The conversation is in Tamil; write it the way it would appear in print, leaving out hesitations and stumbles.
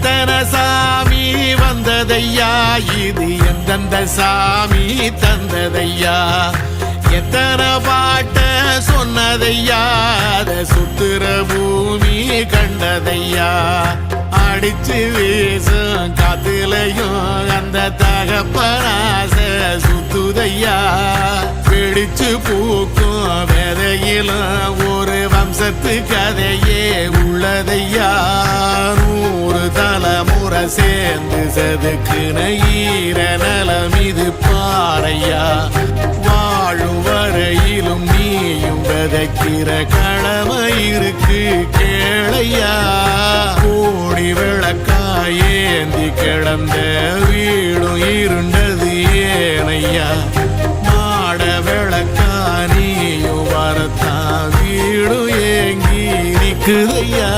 எத்தனை சாமி வந்ததையா இது எந்தெந்த சாமி தந்ததையா எத்தனை பாட்ட சொன்னதையா அத சுத்துற பூமி கண்டதையா அடிச்சு வீசும் காத்துலையும் அந்த தகப்பனாச சுத்துதையா பிடிச்சு பூக்கும் விதையிலும் ஒரு வம்சத்து கதையே உள்ளதையா 100 தலைமுறை சேர்ந்து செதுக்குன ஈர நலம் இது பாறையா வாழும் வரையிலும் நீயும் விதைக்கிற கடமை இருக்கு கேளையா கோடி விளக்காயேந்தி கிடந்த வீடும் இருண்டது ஏனையா மாட விளக்கா நீயும் வரத்தான் வீடும் ஏங்கி நிக்குதையா